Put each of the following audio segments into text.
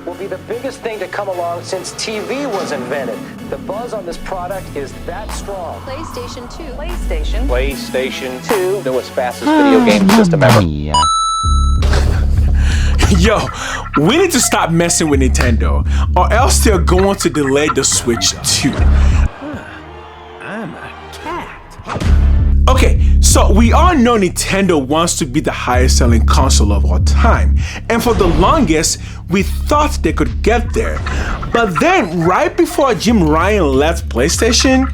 will be the biggest thing to come along since TV was invented. The buzz on this product is that strong. PlayStation 2. PlayStation 2. Newest, fastest video game system ever. Yo, we need to stop messing with Nintendo, or else they're going to delay the Switch 2. I'm a cat. Okay, so we all know Nintendo wants to be the highest selling console of all time, and for the longest, we thought they could get there. But then, right before Jim Ryan left PlayStation,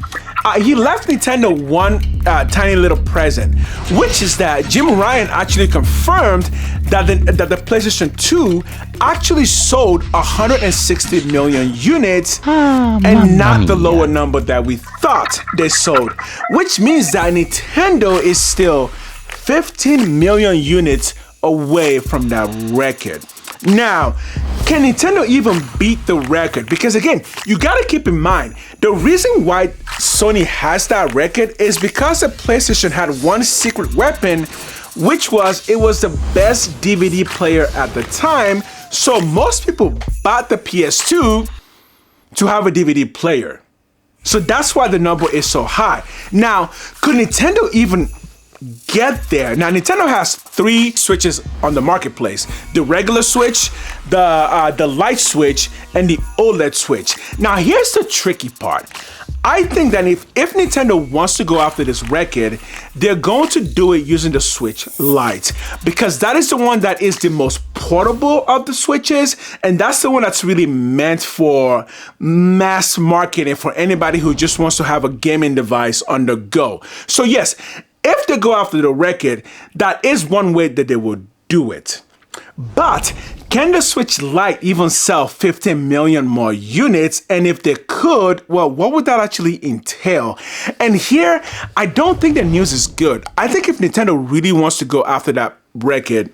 he left Nintendo one tiny little present, which is that Jim Ryan actually confirmed that the PlayStation 2 actually sold 160 million units and not the lower number that we thought they sold, which means that Nintendo is still 15 million units away from that record. Now, can Nintendo even beat the record? Because again, you gotta keep in mind, the reason why Sony has that record is because the PlayStation had one secret weapon, which was it was the best DVD player at the time, so most people bought the PS2 to have a DVD player. So that's why the number is so high. Now, could Nintendo even get there? Now, Nintendo has 3 Switches on the marketplace: the regular Switch, the Lite Switch, and the OLED Switch. Now, here's the tricky part. I think that if Nintendo wants to go after this record, they're going to do it using the Switch Lite, because that is the one that is the most portable of the Switches, and that's the one that's really meant for mass marketing for anybody who just wants to have a gaming device on the go. So yes, if they go after the record, that is one way that they will do it. But can the Switch Lite even sell 15 million more units? And if they could, well, what would that actually entail? And here, I don't think the news is good. I think if Nintendo really wants to go after that record,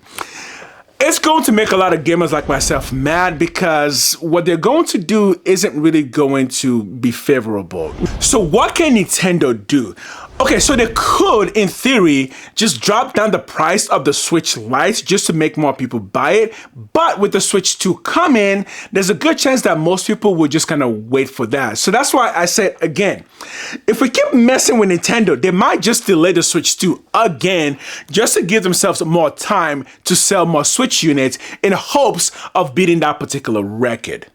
it's going to make a lot of gamers like myself mad, because what they're going to do isn't really going to be favorable. So what can Nintendo do? Okay, so they could, in theory, just drop down the price of the Switch Lite just to make more people buy it. But with the Switch 2 coming, there's a good chance that most people will just kind of wait for that. So that's why I said, again, if we keep messing with Nintendo, they might just delay the Switch 2 again just to give themselves more time to sell more Switch units in hopes of beating that particular record.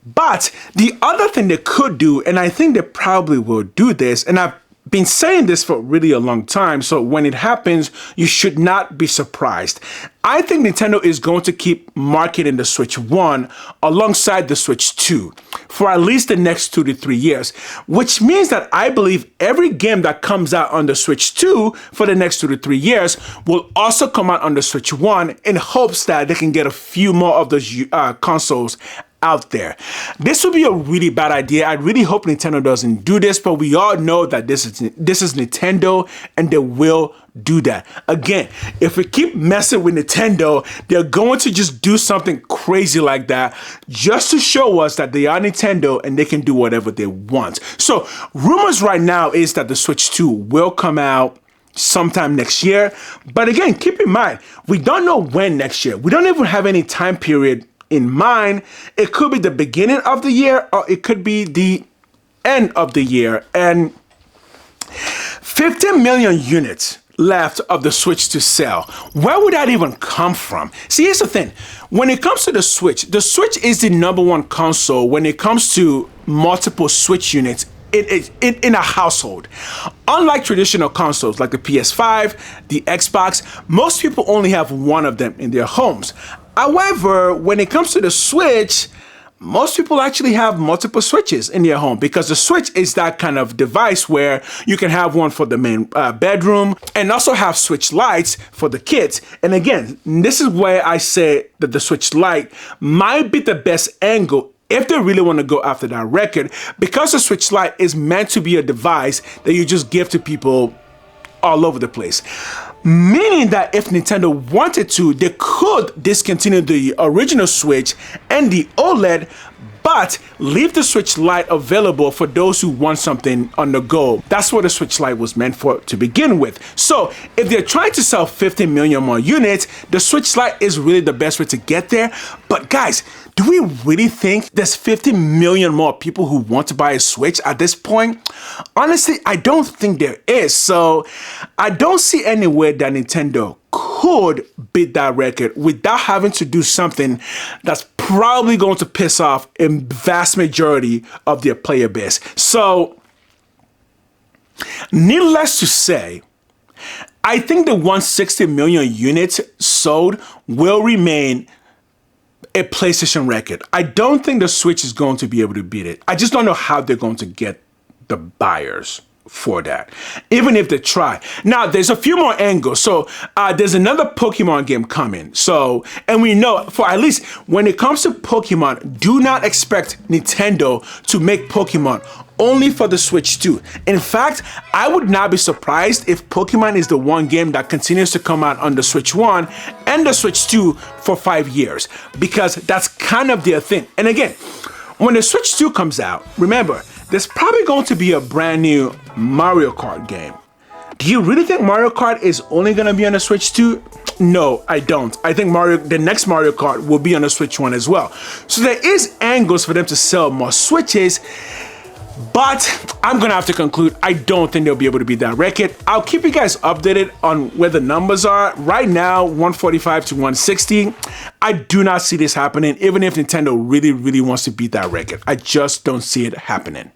But the other thing they could do, and I think they probably will do this, and I've been saying this for really a long time, so when it happens, you should not be surprised. I think Nintendo is going to keep marketing the Switch 1 alongside the Switch 2 for at least the next 2 to 3 years, which means that I believe every game that comes out on the Switch 2 for the next 2 to 3 years will also come out on the Switch 1 in hopes that they can get a few more of those consoles out there. This would be a really bad idea. I really hope Nintendo doesn't do this, but we all know that this is Nintendo, and they will do that. Again, if we keep messing with Nintendo, they're going to just do something crazy like that just to show us that they are Nintendo and they can do whatever they want. So rumors right now is that the Switch 2 will come out sometime next year. But again, keep in mind, we don't know when next year. We don't even have any time period in mind. It could be the beginning of the year, or it could be the end of the year. And 15 million units left of the Switch to sell. Where would that even come from? See, here's the thing. When it comes to the Switch is the #1 console when it comes to multiple Switch units in a household. Unlike traditional consoles like the PS5, the Xbox, most people only have one of them in their homes. However, when it comes to the Switch, most people actually have multiple Switches in their home, because the Switch is that kind of device where you can have one for the main bedroom and also have Switch Lites for the kids. And again, this is where I say that the Switch Lite might be the best angle if they really want to go after that record, because the Switch Lite is meant to be a device that you just give to people all over the place. Meaning that if Nintendo wanted to, they could discontinue the original Switch and the OLED, but leave the Switch Lite available for those who want something on the go. That's what the Switch Lite was meant for to begin with. So if they're trying to sell 50 million more units, the Switch Lite is really the best way to get there. But guys, do we really think there's 50 million more people who want to buy a Switch at this point? Honestly, I don't think there is. So I don't see any way that Nintendo could beat that record without having to do something that's probably going to piss off a vast majority of their player base. So, needless to say, I think the 160 million units sold will remain a PlayStation record. I don't think the Switch is going to be able to beat it. I just don't know how they're going to get the buyers for that, even if they try. Now, there's a few more angles. So there's another Pokemon game coming. So, and we know for at least when it comes to Pokemon, do not expect Nintendo to make Pokemon only for the Switch 2. In fact, I would not be surprised if Pokemon is the one game that continues to come out on the Switch 1 and the Switch 2 for 5 years, because that's kind of their thing. And again, when the Switch 2 comes out, remember, there's probably going to be a brand new Mario Kart game. Do you really think Mario Kart is only going to be on the Switch 2? No, I don't. I think the next Mario Kart will be on the Switch 1 as well. So there is angles for them to sell more Switches, but I'm going to have to conclude I don't think they'll be able to beat that record. I'll keep you guys updated on where the numbers are. Right now, 145 to 160. I do not see this happening, even if Nintendo really, really wants to beat that record. I just don't see it happening.